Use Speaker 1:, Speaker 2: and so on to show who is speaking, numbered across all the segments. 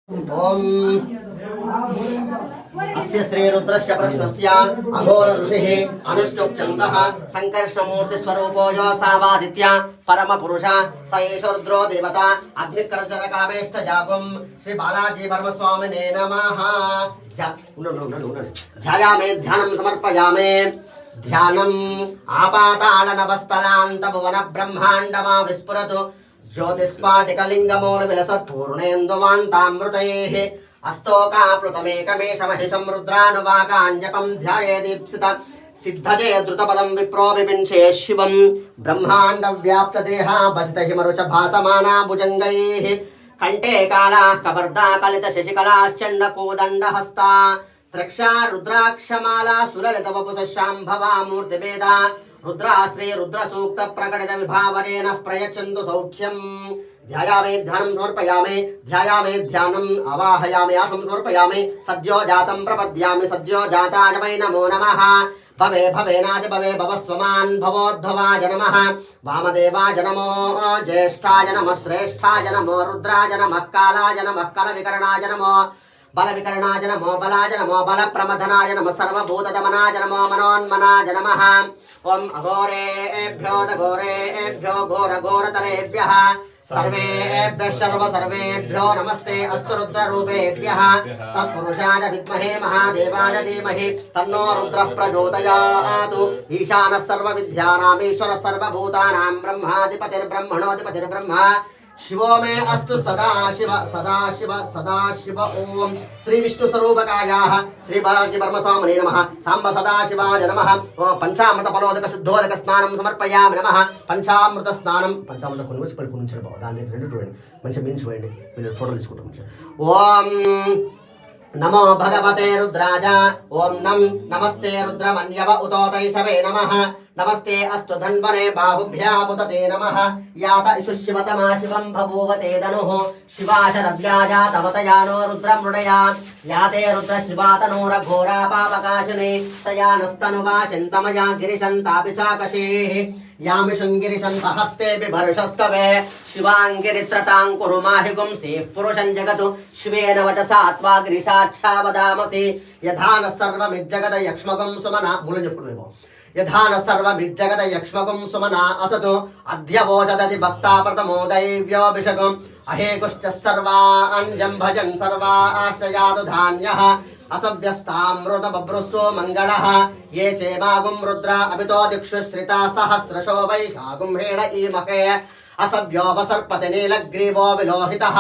Speaker 1: ओम अस्य श्री रुद्रस्य प्रश्नस्य अघोर ऋषिः अनुष्टुप् छन्दः संकर्षणमूर्ति स्वरूपो यो सावादित्य परम पुरुष स एष रुद्रो देवता अग्निकर्जन कामेष्ट जागुं श्री बालाजी वर्म स्वामिने नमः। ध्यायामे ध्यानं समर्पयामे। ध्यानम् आपाताल नभस्थलान्त भुवन ब्रह्माण्डमा विस्फुरतु ज्योतिस्फाटिकलिङ्गमूल विलसत्पूर्णेन्दुवान्तामृतैः अस्तोकाप्लुतमेकमेषमहिषं रुद्रानुवाकाञ्जपं ध्याये दीप्सित सिद्धजे द्रुतपदं विप्रो विपिञ्चे शिवं ब्रह्माण्डव्याप्तदेहा भसितहिमरुच भासमाना भुजङ्गैः कण्ठे कालाः कबर्दा कलितशशिकलाश्चण्डकोदण्डहस्ता त्रक्षा रुद्राक्षमाला सुललितवपुषशाम्भवा मूर्तिभेदा रुद्राश्री रुद्रसूक्त प्रकटित विभावनेन प्रयच्छन्तु सौख्यं। ध्यायामे ध्यानं समर्पयामे। ध्यायामे ध्यानम् आवाहयामि आसं समर्पयामि। सद्यो जातं प्रपद्यामि सद्यो जाताय वै नमो नमः। भवे भवेनाज भवे भवस्वमान् भवोद्भवाय नमः। वामदेवाय नमो ज्येष्ठाय नमः श्रेष्ठाय नमो रुद्राय नमः कालाय नमः कलविकरणाय नमो बलविकरणाय नमो बलाय नमो बलप्रमथनाय नमः सर्वभूतदमनाय नमो मनोन्मनाय नमः। ओम अघोरेभ्यो दघोरेभ्यो घोरघोरतरेभ्यः सर्वेभ्यः सर्वेभ्यो नमस्ते अस्तु रुद्ररूपेभ्यः। तत्पुरुषाय विद्महे महादेवाय धीमहि तन्नो रुद्रः प्रचोदयात्। ईशानः सर्वविद्यानाम् ईश्वरः सर्वभूतानां ब्रह्माधिपतिर्ब्रह्मणोऽधिपतिर्ब्रह्मा शिवो मे अस्तु सदा शिव सदा शिव सदा शिव। ओम श्री विष्णु स्वरूपकायाः श्री बालाजी वर्म स्वामिने नमः। सांब सदा शिवाय नमः। पंचामृत फलोदक शुद्धोदक स्नानं समर्पयामि नमः। पंचामृत स्नानं पंचामृत కొన్ని ఉంచారు బావ దాన్ని రెండు చూడండి మంచి మీన్స్ చూడండి మీరు ఫోటో తీసుకుంటాం। ఓం नमो भगवते रुद्राज। ओम नम नमस्ते रुद्रमन्यव उतोतैषवे नमः। नमस्ते अस्तु धन्वने बाहुभ्यामुदते नमः। यात इषु शिवतमा शिवं बभूवते धनुः शिवाशरव्याजातवतयानो रुद्रमृडया याते रुद्र शिवातनोरघोरा पापकाशिने तया नस्तनुवाशिन्तमया गिरिशन्तापि चाकशेः यामि शृङ्गिरिशन्तहस्ते बिभर्षस्तवे शिवाङ्गिरित्रतां कुरु माहि गुंसेः पुरुषं जगतु शिवेन वचसा त्वा गिरिशाक्षा वदामसि। यथा न सर्वमिज्जगत यक्ष्मगं सुमना मूलं చెప్పుడులేమో यथा न सर्वमिज्जगत यक्ष्मगं सुमना असतु अध्यवोचदति भक्ता प्रथमो दैव्योऽभिषेकम् अहेकुश्च सर्वाञ्जं भजन् सर्वाश्रयातु धान्यः असव्यस्तामृत बभ्रुस्तु मंगलः। ये चेमागुं रुद्र अभितो दिक्षु श्रिता सहस्रशो वैशागुं हेड ईमहे असव्योपसर्पति नीलग्रीवो विलोहितः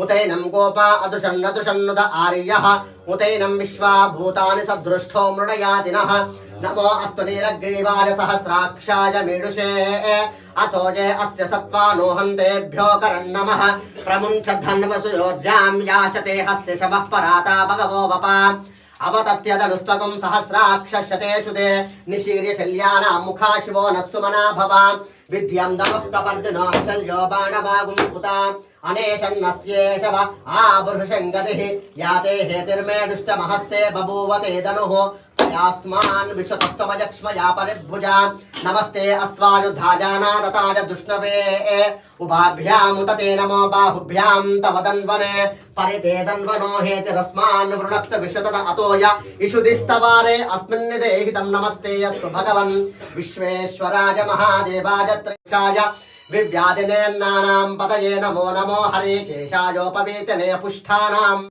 Speaker 1: उतैनं गोपा अदृशन्नदृशन्नुद आर्यः उतैनं विश्वा भूतानि सदृष्टो मृडयातिनः। नमो अस्तु नीलग्रीवाय सहस्राक्षाय मीडुषे अथो जे अस्य सत्त्वानो हन्तेभ्यो करन्नमः। प्रमुञ्च धन्वसुयोर्जां याशते हस्ते शवः पराता भगवो वपा अवतत्यदनुस्त्वगं सहस्राक्षशते शुदे निशीर्य शल्यानां मुखा शिवो न सुमना भवा विद्यं दमुक्कपर्दिनो शल्यो बाणवागुं पुता अनेशन्नस्येशव आबुर्षङ्गतिः याते हेतिर्मे दुष्टमहस्ते बभूवते धनुः यास्मान् विश्वतस्तमयक्ष्मया परिभुजा। नमस्ते अस्त्वाजुधाजानादताज दुष्णवे उभाभ्यामुतते नमो बाहुभ्यां तव दन्वने परिते दन्वनो हेतिरस्मान् वृणक्त विश्वतत अतोय इषुदिस्तवारे अस्मिन् देहितं नमस्ते अस्तु भगवन् विश्वेश्वराय महादेवाय त्रिशाय विव्याधिने नानां पतये नमो नमो हरे केशायोपवीतने पुष्ठानाम्।